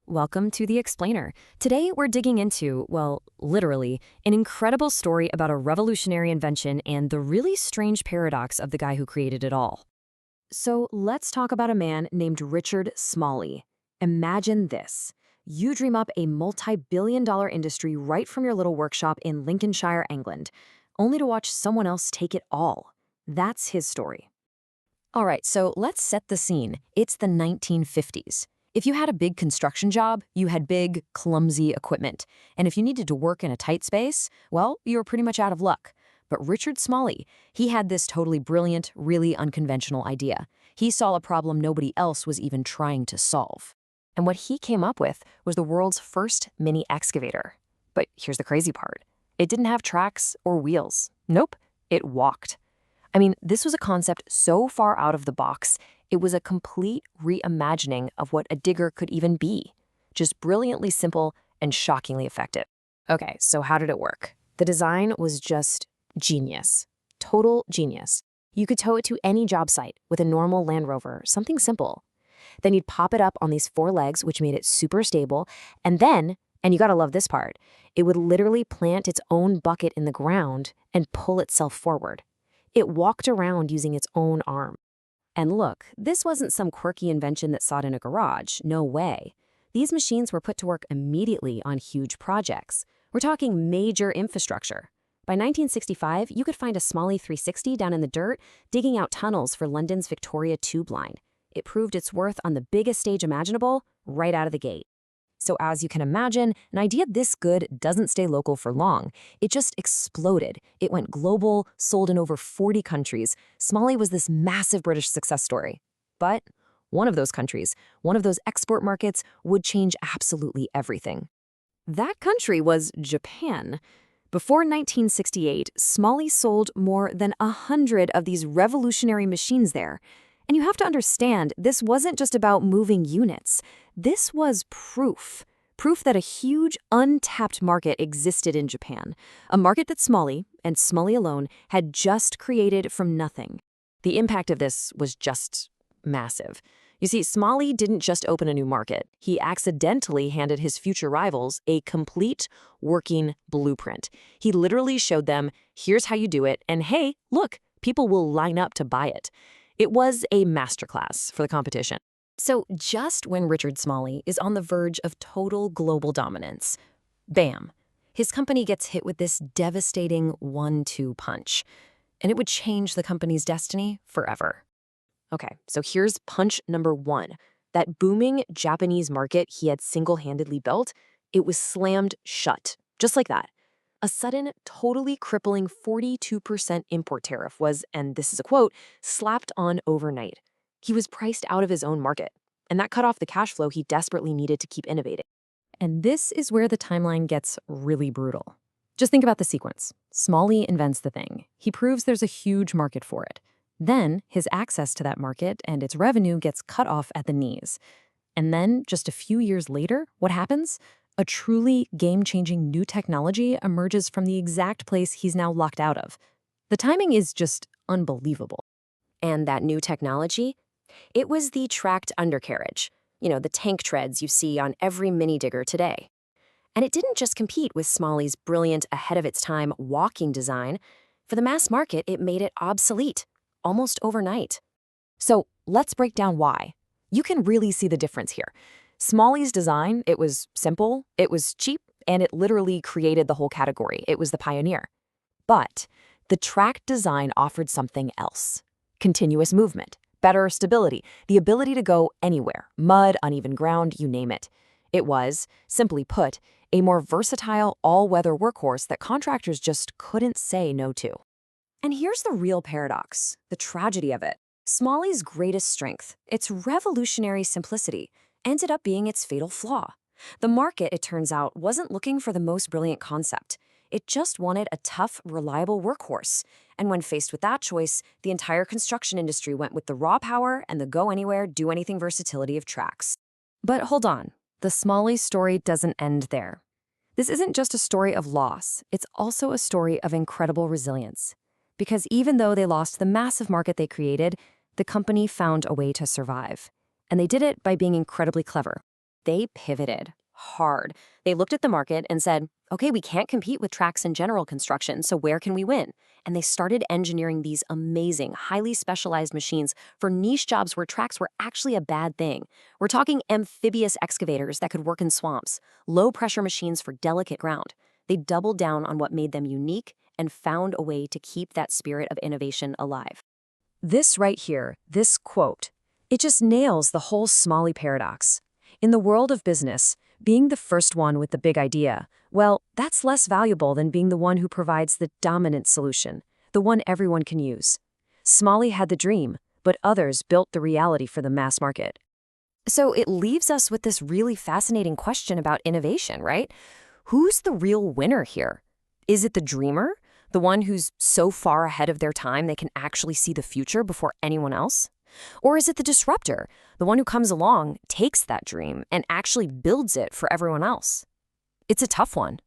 Welcome to The Explainer. Today we're digging into, well, literally, an incredible story about a revolutionary invention and the really strange paradox of the guy who created it all. So let's talk about a man named Richard Smalley. Imagine this. You dream up a multi-billion-dollar industry right from your little workshop in Lincolnshire, England, only to watch someone else take it all. That's his story. All right, so let's set the scene. It's the 1950s. If you had a big construction job, you had big, clumsy equipment. And if you needed to work in a tight space, well, you were pretty much out of luck. But Richard Smalley, he had this totally brilliant, really unconventional idea. He saw a problem nobody else was even trying to solve. And what he came up with was the world's first mini excavator. But here's the crazy part. It didn't have tracks or wheels. Nope, it walked. I mean, this was a concept so far out of the box, it was a complete reimagining of what a digger could even be. Just brilliantly simple and shockingly effective. Okay, so how did it work? The design was just genius. Total genius. You could tow it to any job site with a normal Land Rover, something simple. Then you'd pop it up on these four legs, which made it super stable, and then, and you gotta love this part, it would literally plant its own bucket in the ground and pull itself forward. It walked around using its own arm. And look, this wasn't some quirky invention that sat in a garage. No way. These machines were put to work immediately on huge projects. We're talking major infrastructure. By 1965, you could find a Smalley 360 down in the dirt, digging out tunnels for London's Victoria Tube Line. It proved its worth on the biggest stage imaginable, right out of the gate. So as you can imagine, an idea this good doesn't stay local for long. It just exploded. It went global, sold in over 40 countries. Smalley was this massive British success story. But one of those countries, one of those export markets, would change absolutely everything. That country was Japan. Before 1968, Smalley sold more than 100 of these revolutionary machines there. And you have to understand, this wasn't just about moving units. This was proof. Proof that a huge, untapped market existed in Japan. A market that Smalley, and Smalley alone, had just created from nothing. The impact of this was just massive. You see, Smalley didn't just open a new market. He accidentally handed his future rivals a complete, working blueprint. He literally showed them, here's how you do it, and hey, look, people will line up to buy it. It was a masterclass for the competition. So just when Richard Smalley is on the verge of total global dominance, bam, his company gets hit with this devastating 1-2 punch. And it would change the company's destiny forever. Okay, so here's punch number one. That booming Japanese market he had single-handedly built, it was slammed shut, just like that. A sudden, totally crippling 42% import tariff was, and this is a quote, slapped on overnight. He was priced out of his own market, and that cut off the cash flow he desperately needed to keep innovating. And this is where the timeline gets really brutal. Just think about the sequence. Smalley invents the thing. He proves there's a huge market for it. Then his access to that market and its revenue gets cut off at the knees. And then, just a few years later, what happens? A truly game-changing new technology emerges from the exact place he's now locked out of. The timing is just unbelievable. And that new technology? It was the tracked undercarriage. You know, the tank treads you see on every mini digger today. And it didn't just compete with Smalley's brilliant, ahead-of-its-time walking design. For the mass market, it made it obsolete, almost overnight. So let's break down why. You can really see the difference here. Smalley's design, it was simple, it was cheap, and it literally created the whole category. It was the pioneer. But the tracked design offered something else. Continuous movement, better stability, the ability to go anywhere, mud, uneven ground, you name it. It was, simply put, a more versatile, all-weather workhorse that contractors just couldn't say no to. And here's the real paradox, the tragedy of it. Smalley's greatest strength, its revolutionary simplicity, ended up being its fatal flaw. The market, it turns out, wasn't looking for the most brilliant concept. It just wanted a tough, reliable workhorse. And when faced with that choice, the entire construction industry went with the raw power and the go-anywhere, do-anything versatility of tracks. But hold on, the Smalley story doesn't end there. This isn't just a story of loss, it's also a story of incredible resilience. Because even though they lost the massive market they created, the company found a way to survive. And they did it by being incredibly clever. They pivoted hard. They looked at the market and said, okay, we can't compete with tracks in general construction, so where can we win? And they started engineering these amazing, highly specialized machines for niche jobs where tracks were actually a bad thing. We're talking amphibious excavators that could work in swamps, low-pressure machines for delicate ground. They doubled down on what made them unique and found a way to keep that spirit of innovation alive. This right here, this quote, it just nails the whole Smalley paradox. In the world of business, being the first one with the big idea, well, that's less valuable than being the one who provides the dominant solution, the one everyone can use. Smalley had the dream, but others built the reality for the mass market. So it leaves us with this really fascinating question about innovation, right? Who's the real winner here? Is it the dreamer, the one who's so far ahead of their time they can actually see the future before anyone else? Or is it the disruptor, the one who comes along, takes that dream, and actually builds it for everyone else? It's a tough one.